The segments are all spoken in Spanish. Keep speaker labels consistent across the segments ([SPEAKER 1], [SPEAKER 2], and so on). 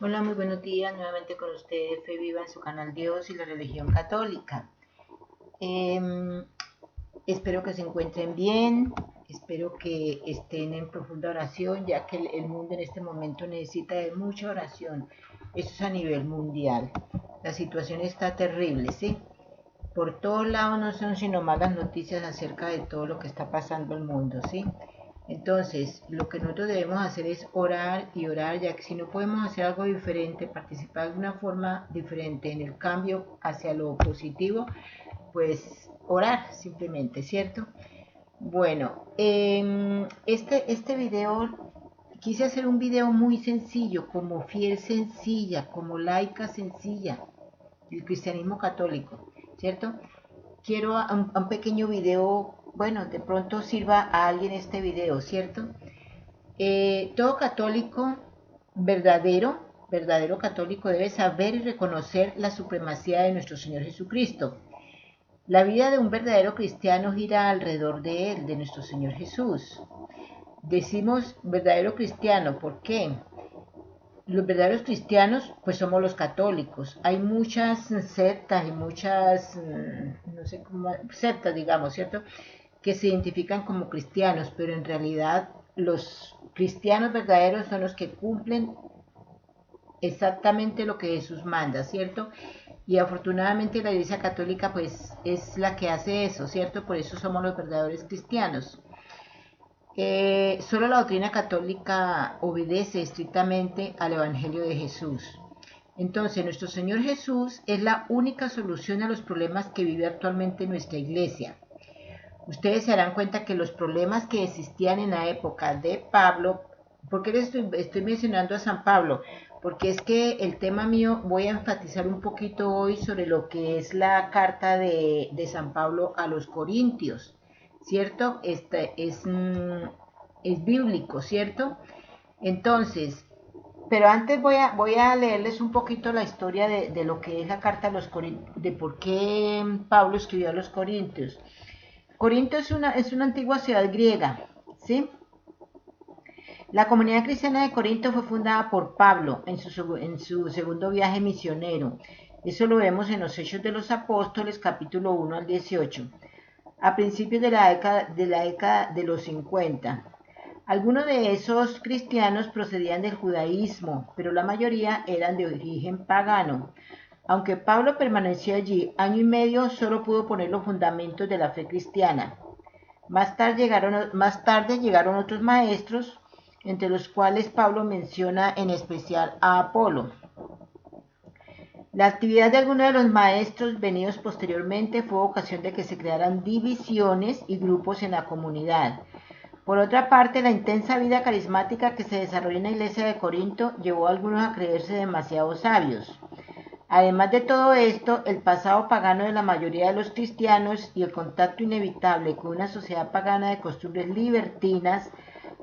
[SPEAKER 1] Hola, muy buenos días. Nuevamente con ustedes, Fe Viva en su canal Dios y la religión católica. Espero que se encuentren bien, espero que estén en profunda oración, ya que el mundo en este momento necesita de mucha oración. Esto es a nivel mundial. La situación está terrible, ¿sí? Por todos lados no son sino malas noticias acerca de todo lo que está pasando en el mundo, ¿sí? Entonces, lo que nosotros debemos hacer es orar y orar, ya que si no podemos hacer algo diferente, participar de una forma diferente en el cambio hacia lo positivo, pues orar simplemente, ¿cierto? Bueno, este video, quise hacer un video muy sencillo, como fiel sencilla, como laica sencilla, el cristianismo católico, ¿cierto? Quiero un pequeño video, bueno, de pronto sirva a alguien este video, ¿cierto? Todo católico verdadero católico debe saber y reconocer la supremacía de nuestro Señor Jesucristo. La vida de un verdadero cristiano gira alrededor de él, de nuestro Señor Jesús. Decimos verdadero cristiano, ¿por qué? Los verdaderos cristianos, pues somos los católicos. Hay muchas sectas y muchas, no sé cómo, sectas, digamos, ¿cierto? Que se identifican como cristianos, pero en realidad los cristianos verdaderos son los que cumplen exactamente lo que Jesús manda, ¿cierto? Y afortunadamente la Iglesia Católica pues es la que hace eso, ¿cierto? Por eso somos los verdaderos cristianos. Solo la doctrina católica obedece estrictamente al Evangelio de Jesús. Entonces, nuestro Señor Jesús es la única solución a los problemas que vive actualmente nuestra iglesia. Ustedes se darán cuenta que los problemas que existían en la época de Pablo, ¿por qué les estoy mencionando a San Pablo? Porque es que el tema mío voy a enfatizar un poquito hoy sobre lo que es la carta de San Pablo a los Corintios, ¿cierto? Es bíblico, ¿cierto? Entonces, pero antes voy a leerles un poquito la historia de lo que es la carta a los Corintios, de por qué Pablo escribió a los Corintios. Corinto es una antigua ciudad griega, ¿sí? La comunidad cristiana de Corinto fue fundada por Pablo en su segundo viaje misionero. Eso lo vemos en los Hechos de los Apóstoles, capítulo 1 al 18, a principios de la década de los 50. Algunos de esos cristianos procedían del judaísmo, pero la mayoría eran de origen pagano. Aunque Pablo permaneció allí año y medio, solo pudo poner los fundamentos de la fe cristiana. Más tarde llegaron otros maestros, entre los cuales Pablo menciona en especial a Apolo. La actividad de algunos de los maestros venidos posteriormente fue ocasión de que se crearan divisiones y grupos en la comunidad. Por otra parte, la intensa vida carismática que se desarrolló en la iglesia de Corinto llevó a algunos a creerse demasiado sabios. Además de todo esto, el pasado pagano de la mayoría de los cristianos y el contacto inevitable con una sociedad pagana de costumbres libertinas,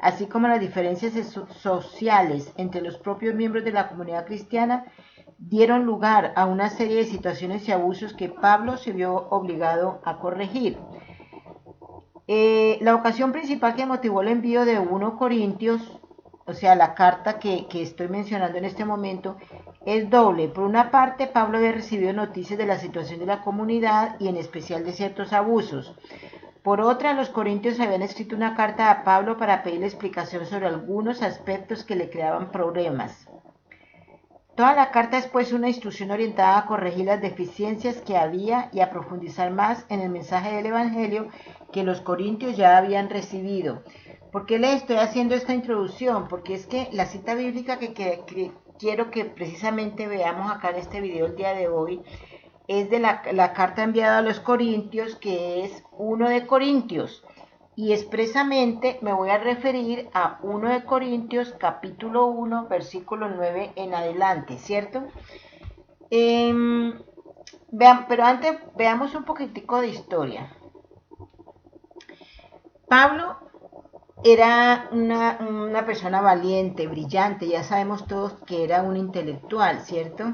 [SPEAKER 1] así como las diferencias sociales entre los propios miembros de la comunidad cristiana, dieron lugar a una serie de situaciones y abusos que Pablo se vio obligado a corregir. La ocasión principal que motivó el envío de 1 Corintios, o sea, la carta que estoy mencionando en este momento, es doble. Por una parte, Pablo había recibido noticias de la situación de la comunidad y en especial de ciertos abusos. Por otra, los corintios habían escrito una carta a Pablo para pedirle explicación sobre algunos aspectos que le creaban problemas. Toda la carta es pues una instrucción orientada a corregir las deficiencias que había y a profundizar más en el mensaje del Evangelio que los corintios ya habían recibido. ¿Por qué les estoy haciendo esta introducción? Porque es que la cita bíblica que quiero que precisamente veamos acá en este video el día de hoy es de la carta enviada a los corintios, que es 1 de Corintios. Y expresamente me voy a referir a 1 de Corintios, capítulo 1, versículo 9 en adelante, ¿cierto? Pero antes veamos un poquitico de historia. Pablo era una persona valiente, brillante, ya sabemos todos que era un intelectual, ¿cierto?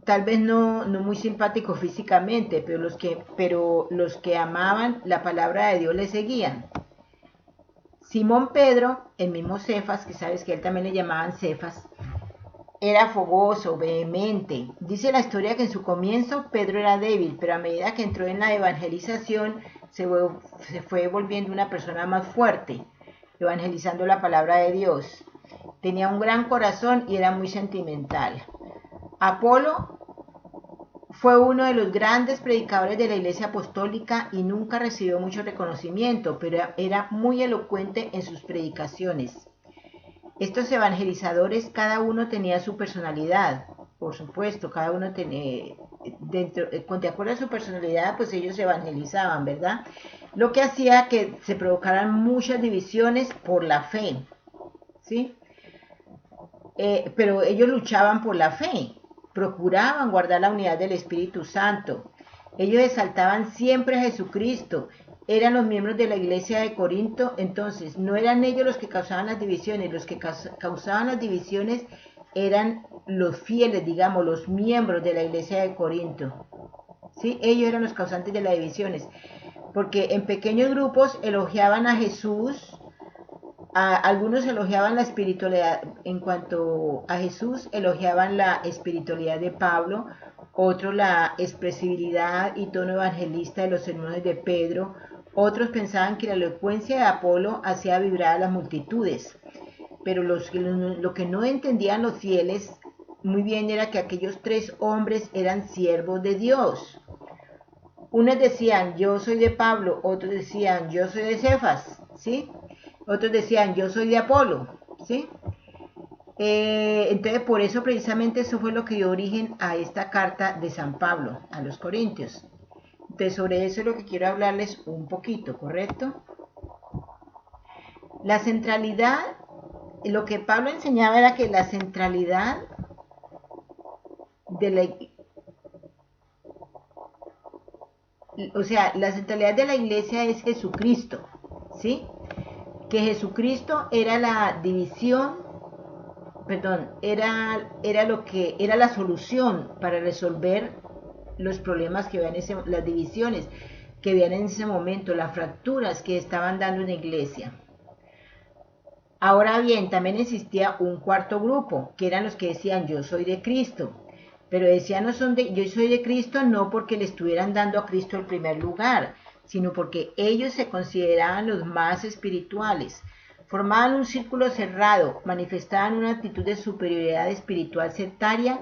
[SPEAKER 1] Tal vez no muy simpático físicamente, pero los que amaban la palabra de Dios le seguían. Simón Pedro, el mismo Cefas, que sabes que él también le llamaban Cefas, era fogoso, vehemente. Dice la historia que en su comienzo Pedro era débil, pero a medida que entró en la evangelización se fue volviendo una persona más fuerte, evangelizando la palabra de Dios. Tenía un gran corazón y era muy sentimental. Apolo fue uno de los grandes predicadores de la Iglesia Apostólica y nunca recibió mucho reconocimiento, pero era muy elocuente en sus predicaciones. Estos evangelizadores, cada uno tenía su personalidad, por supuesto, cada uno tenía, de acuerdo a su personalidad, pues ellos evangelizaban, ¿verdad? Lo que hacía que se provocaran muchas divisiones por la fe, ¿sí? Pero ellos luchaban por la fe, procuraban guardar la unidad del Espíritu Santo. Ellos exaltaban siempre a Jesucristo, eran los miembros de la iglesia de Corinto, entonces no eran ellos los que causaban las divisiones, los que causaban las divisiones eran los fieles, digamos, los miembros de la iglesia de Corinto. ¿Sí? Ellos eran los causantes de las divisiones, porque en pequeños grupos elogiaban a Jesús. Algunos elogiaban la espiritualidad, en cuanto a Jesús, elogiaban la espiritualidad de Pablo, otros la expresibilidad y tono evangelista de los sermones de Pedro, otros pensaban que la elocuencia de Apolo hacía vibrar a las multitudes, pero lo que no entendían los fieles muy bien era que aquellos tres hombres eran siervos de Dios. Unos decían, yo soy de Pablo, otros decían, yo soy de Cefas, ¿sí? Otros decían, yo soy de Apolo, ¿sí? Entonces, por eso precisamente eso fue lo que dio origen a esta carta de San Pablo a los Corintios. Entonces, sobre eso es lo que quiero hablarles un poquito, ¿correcto? La centralidad, lo que Pablo enseñaba era que la centralidad de la centralidad de la iglesia es Jesucristo, ¿sí? Que Jesucristo era la división, perdón, era la solución para resolver los problemas que habían las divisiones que habían en ese momento, las fracturas que estaban dando en la iglesia. Ahora bien, también existía un cuarto grupo, que eran los que decían yo soy de Cristo, pero decían yo soy de Cristo no porque le estuvieran dando a Cristo el primer lugar, sino porque ellos se consideraban los más espirituales. Formaban un círculo cerrado, manifestaban una actitud de superioridad espiritual sectaria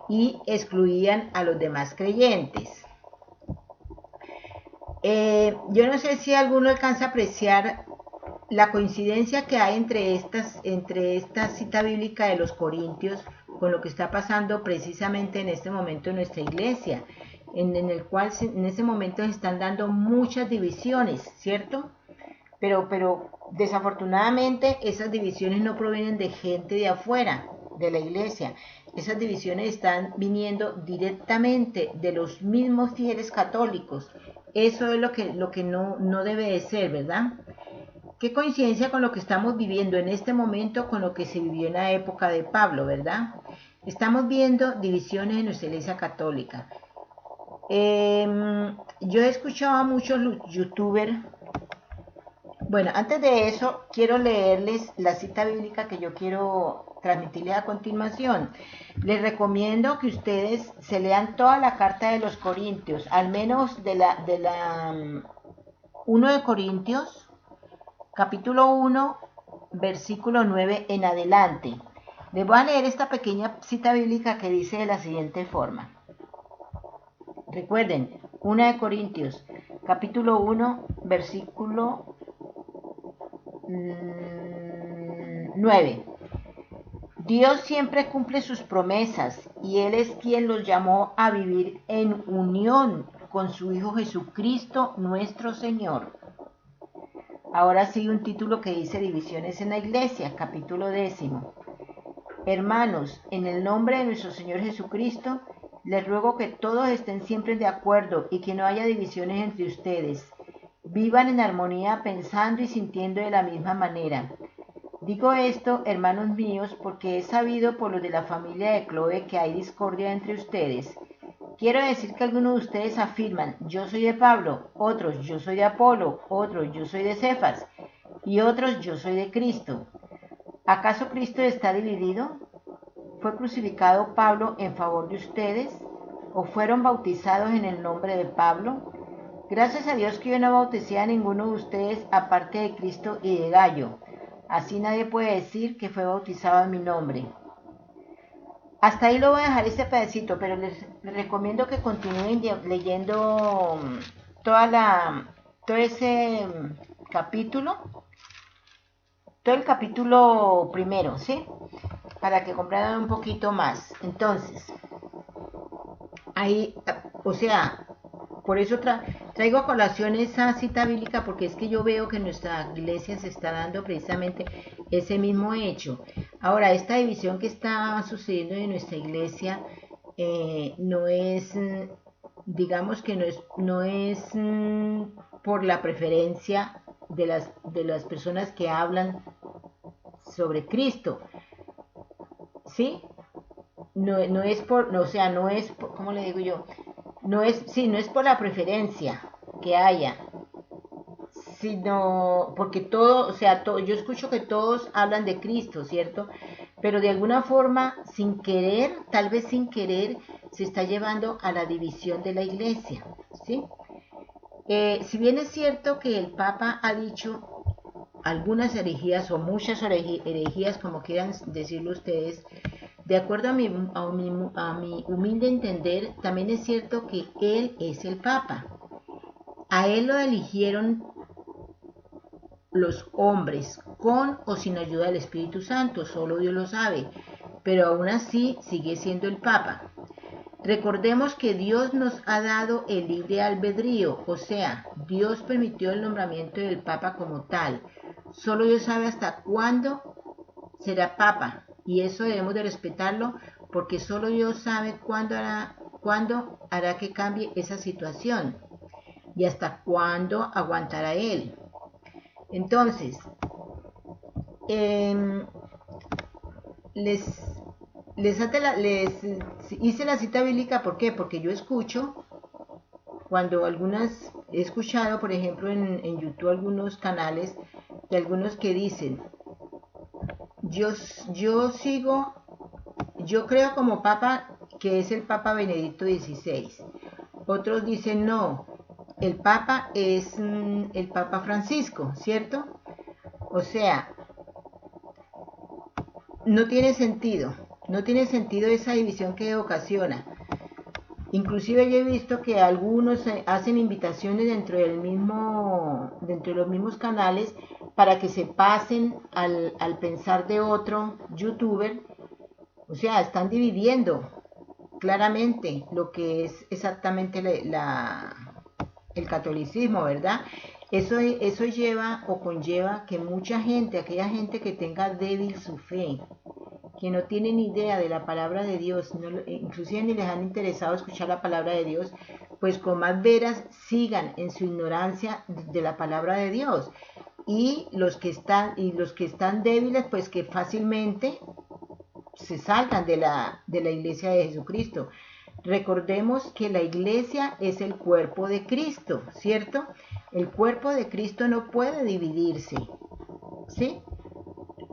[SPEAKER 1] y excluían a los demás creyentes. Yo no sé si alguno alcanza a apreciar la coincidencia que hay entre esta cita bíblica de los Corintios con lo que está pasando precisamente en este momento en nuestra iglesia, en el cual en ese momento se están dando muchas divisiones, ¿cierto? Pero desafortunadamente esas divisiones no provienen de gente de afuera de la iglesia. Esas divisiones están viniendo directamente de los mismos fieles católicos. Eso es lo que no debe de ser, ¿verdad? Qué coincidencia con lo que estamos viviendo en este momento con lo que se vivió en la época de Pablo, ¿verdad? Estamos viendo divisiones en nuestra iglesia católica. Yo he escuchado a muchos youtubers. Bueno, antes de eso, quiero leerles la cita bíblica que yo quiero transmitirles a continuación. Les recomiendo que ustedes se lean toda la carta de los Corintios, al menos de la 1 de Corintios, capítulo 1, versículo 9 en adelante. Les voy a leer esta pequeña cita bíblica que dice de la siguiente forma. Recuerden, 1 de Corintios, capítulo 1, versículo 9. Dios siempre cumple sus promesas y Él es quien los llamó a vivir en unión con su Hijo Jesucristo, nuestro Señor. Ahora sigue un título que dice Divisiones en la Iglesia, capítulo 10. Hermanos, en el nombre de nuestro Señor Jesucristo, les ruego que todos estén siempre de acuerdo y que no haya divisiones entre ustedes. Vivan en armonía pensando y sintiendo de la misma manera. Digo esto, hermanos míos, porque he sabido por los de la familia de Cloe que hay discordia entre ustedes. Quiero decir que algunos de ustedes afirman, yo soy de Pablo, otros, yo soy de Apolo, otros, yo soy de Cefas, y otros yo soy de Cristo. ¿Acaso Cristo está dividido? ¿Fue crucificado Pablo en favor de ustedes? ¿O fueron bautizados en el nombre de Pablo? Gracias a Dios que yo no bauticé a ninguno de ustedes aparte de Cristo y de Gallo. Así nadie puede decir que fue bautizado en mi nombre. Hasta ahí lo voy a dejar este pedacito, pero les recomiendo que continúen leyendo todo ese capítulo, todo el capítulo primero, ¿sí? Para que comprendan un poquito más. Entonces, ahí, o sea, por eso traigo a colación esa cita bíblica, porque es que yo veo que en nuestra iglesia se está dando precisamente ese mismo hecho. Ahora, esta división que está sucediendo en nuestra iglesia no es, digamos que no es por la preferencia de las personas que hablan sobre Cristo, ¿sí? No es por, o sea, no es, ¿cómo le digo yo? No es, sí, no es por la preferencia que haya, sino porque todo, o sea, yo escucho que todos hablan de Cristo, ¿cierto? Pero de alguna forma, sin querer, tal vez sin querer, se está llevando a la división de la iglesia, ¿sí? Si bien es cierto que el Papa ha dicho algunas herejías o muchas herejías, como quieran decirlo ustedes, de acuerdo a mi humilde entender, también es cierto que Él es el Papa. A Él lo eligieron los hombres, con o sin ayuda del Espíritu Santo, solo Dios lo sabe, pero aún así sigue siendo el Papa. Recordemos que Dios nos ha dado el libre albedrío, o sea, Dios permitió el nombramiento del Papa como tal. Solo Dios sabe hasta cuándo será Papa, y eso debemos de respetarlo, porque solo Dios sabe cuándo hará que cambie esa situación y hasta cuándo aguantará Él. Entonces, les hice la cita bíblica, ¿por qué? Porque yo escucho, cuando he escuchado, por ejemplo, en YouTube algunos canales de algunos que dicen, yo creo como Papa que es el Papa Benedicto XVI. Otros dicen, no, el Papa es el Papa Francisco, ¿cierto? O sea, no tiene sentido esa división que ocasiona. Inclusive yo he visto que algunos hacen invitaciones dentro de los mismos canales para que se pasen al pensar de otro youtuber. O sea, están dividiendo claramente lo que es exactamente el catolicismo, ¿verdad? Eso lleva o conlleva que mucha gente, aquella gente que tenga débil su fe, que no tienen idea de la palabra de Dios, inclusive ni les han interesado escuchar la palabra de Dios, pues con más veras sigan en su ignorancia de la palabra de Dios. Y los que están débiles, pues que fácilmente se salgan de la iglesia de Jesucristo. Recordemos que la iglesia es el cuerpo de Cristo, ¿cierto? El cuerpo de Cristo no puede dividirse, ¿sí?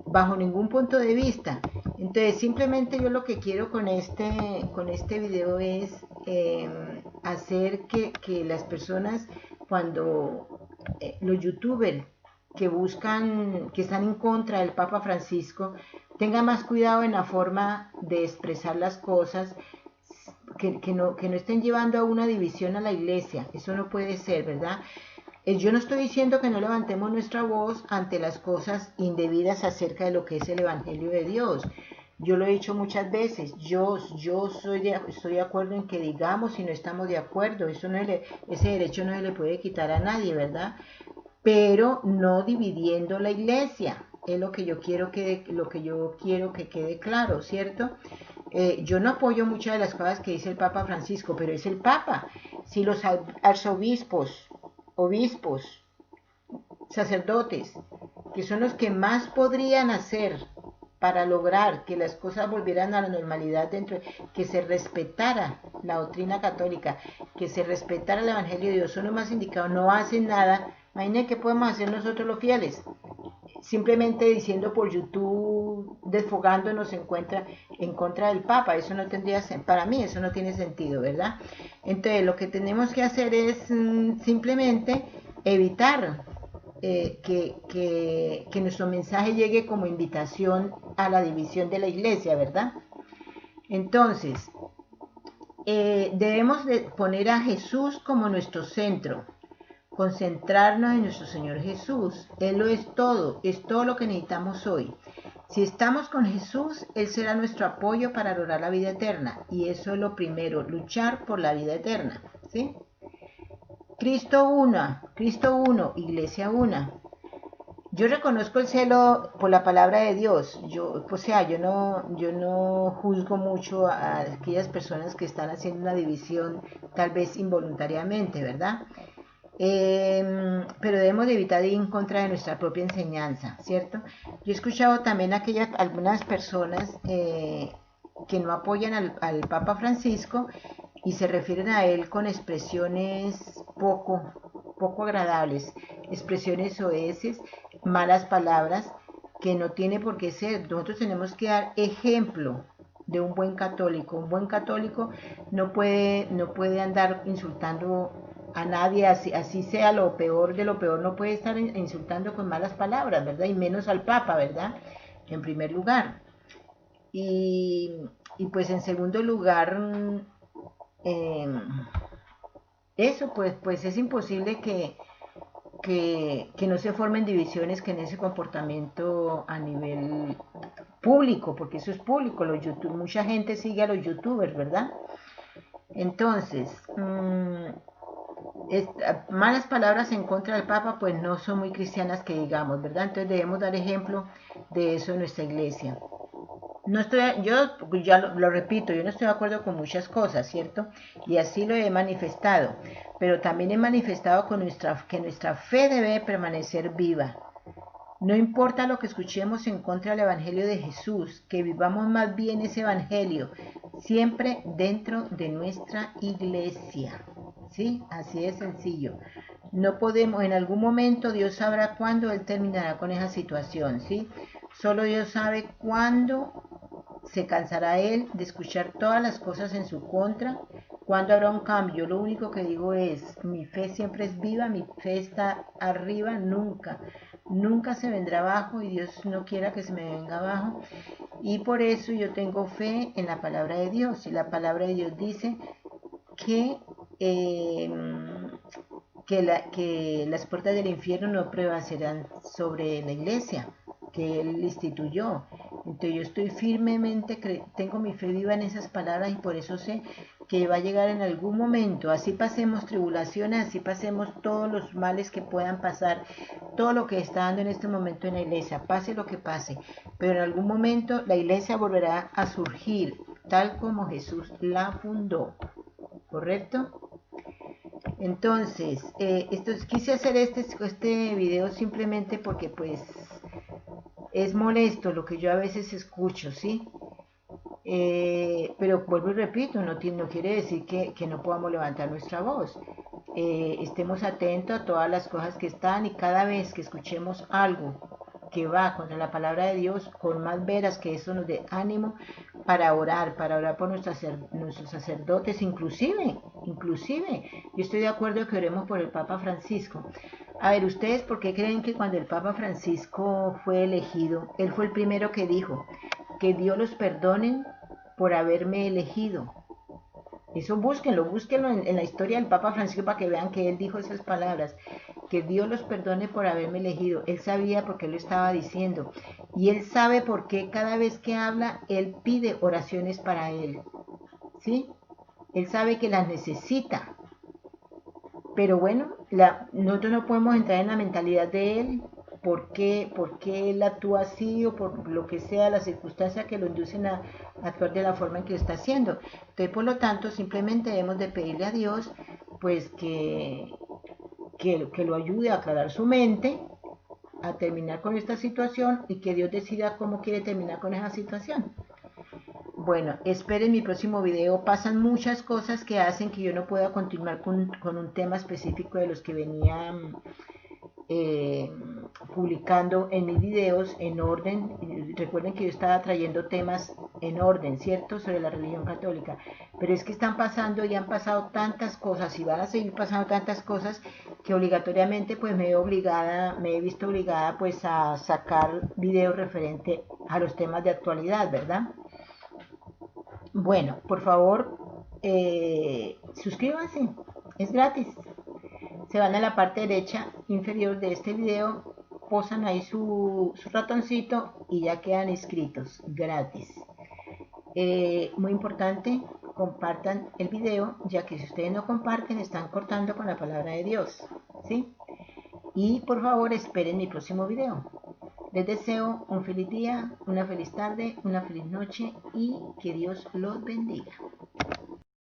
[SPEAKER 1] Bajo ningún punto de vista. Entonces, simplemente yo lo que quiero con este video es hacer que las personas, cuando los youtubers que están en contra del Papa Francisco, tengan más cuidado en la forma de expresar las cosas, que no estén llevando a una división a la iglesia. Eso no puede ser, ¿verdad? Yo no estoy diciendo que no levantemos nuestra voz ante las cosas indebidas acerca de lo que es el Evangelio de Dios. Yo lo he dicho muchas veces, yo estoy de acuerdo en que digamos si no estamos de acuerdo, ese derecho no se le puede quitar a nadie, ¿verdad? Pero no dividiendo la iglesia, es lo que yo quiero que quede claro, ¿cierto? Yo no apoyo muchas de las cosas que dice el Papa Francisco, pero es el Papa. Si los arzobispos, obispos, sacerdotes, que son los que más podrían hacer para lograr que las cosas volvieran a la normalidad que se respetara la doctrina católica, que se respetara el Evangelio de Dios, son los más indicados, no hacen nada. Imagínense qué podemos hacer nosotros los fieles. simplemente diciendo por YouTube, desfogándonos en contra del Papa. Eso no tendría, para mí eso no tiene sentido, ¿verdad? Entonces lo que tenemos que hacer es simplemente evitar que nuestro mensaje llegue como invitación a la división de la iglesia, ¿verdad? Entonces, debemos de poner a Jesús como nuestro centro, concentrarnos en nuestro Señor Jesús. Él lo es todo lo que necesitamos hoy. Si estamos con Jesús, Él será nuestro apoyo para lograr la vida eterna. Y eso es lo primero, luchar por la vida eterna, ¿sí? Cristo uno, iglesia una. Yo reconozco el celo por la palabra de Dios. Yo no juzgo mucho a aquellas personas que están haciendo una división, tal vez involuntariamente, ¿verdad? Pero debemos de evitar ir en contra de nuestra propia enseñanza, ¿cierto? Yo he escuchado también algunas personas que no apoyan al Papa Francisco y se refieren a él con expresiones poco agradables, expresiones soeces, malas palabras, que no tiene por qué ser. Nosotros tenemos que dar ejemplo de un buen católico. Un buen católico no puede andar insultando a nadie, así sea lo peor de lo peor, no puede estar insultando con malas palabras, ¿verdad? Y menos al Papa, ¿verdad? En primer lugar. Y, y pues en segundo lugar, eh, eso, pues es imposible que no se formen divisiones que en ese comportamiento a nivel público, porque eso es público, mucha gente sigue a los youtubers, ¿verdad? Entonces, malas palabras en contra del Papa pues no son muy cristianas que digamos, ¿verdad? Entonces debemos dar ejemplo de eso en nuestra iglesia. No estoy, yo ya lo repito, yo no estoy de acuerdo con muchas cosas, ¿cierto? Y así lo he manifestado, pero también he manifestado que nuestra fe debe permanecer viva. No importa lo que escuchemos en contra del Evangelio de Jesús, que vivamos más bien ese Evangelio, siempre dentro de nuestra iglesia. ¿Sí? Así de sencillo. No podemos, en algún momento Dios sabrá cuándo Él terminará con esa situación, ¿sí? Solo Dios sabe cuándo se cansará Él de escuchar todas las cosas en su contra, cuándo habrá un cambio. Lo único que digo es, mi fe siempre es viva, mi fe está arriba, nunca se vendrá abajo y Dios no quiera que se me venga abajo. Y por eso yo tengo fe en la palabra de Dios. Y la palabra de Dios dice que, eh, que las puertas del infierno no prevalecerán sobre la iglesia que Él instituyó. Entonces yo estoy firmemente, tengo mi fe viva en esas palabras y por eso sé que va a llegar en algún momento, así pasemos tribulaciones, así pasemos todos los males que puedan pasar, todo lo que está dando en este momento en la iglesia, pase lo que pase, pero en algún momento la iglesia volverá a surgir tal como Jesús la fundó, ¿correcto? Entonces, quise hacer este video simplemente porque pues es molesto lo que yo a veces escucho, ¿sí? Pero vuelvo y repito, no quiere decir que no podamos levantar nuestra voz. Estemos atentos a todas las cosas que están y cada vez que escuchemos algo que va contra la palabra de Dios, con más veras que eso nos dé ánimo para orar por nuestros sacerdotes, inclusive, yo estoy de acuerdo que oremos por el Papa Francisco. A ver, ¿ustedes por qué creen que cuando el Papa Francisco fue elegido, él fue el primero que dijo que Dios los perdone por haberme elegido? Eso búsquenlo en la historia del Papa Francisco para que vean que él dijo esas palabras, que Dios los perdone por haberme elegido. Él sabía por qué lo estaba diciendo y él sabe por qué cada vez que habla, él pide oraciones para él, ¿sí? Él sabe que las necesita, pero bueno, nosotros no podemos entrar en la mentalidad de él, por qué él actúa así o por lo que sea, las circunstancias que lo inducen a actuar de la forma en que lo está haciendo. Entonces, por lo tanto, simplemente debemos de pedirle a Dios pues que lo ayude a aclarar su mente, a terminar con esta situación y que Dios decida cómo quiere terminar con esa situación. Bueno, esperen mi próximo video. Pasan muchas cosas que hacen que yo no pueda continuar con un tema específico de los que venía eh, publicando en mis videos en orden. Recuerden que yo estaba trayendo temas en orden, ¿cierto? Sobre la religión católica. Pero es que están pasando y han pasado tantas cosas y van a seguir pasando tantas cosas que obligatoriamente pues me he visto obligada pues a sacar videos referente a los temas de actualidad, ¿verdad? Bueno, por favor, suscríbanse, es gratis. Se van a la parte derecha inferior de este video, posan ahí su ratoncito y ya quedan inscritos, gratis. Muy importante, compartan el video, ya que si ustedes no comparten, están cortando con la palabra de Dios, ¿sí? Y por favor, esperen mi próximo video. Les deseo un feliz día, una feliz tarde, una feliz noche y que Dios los bendiga.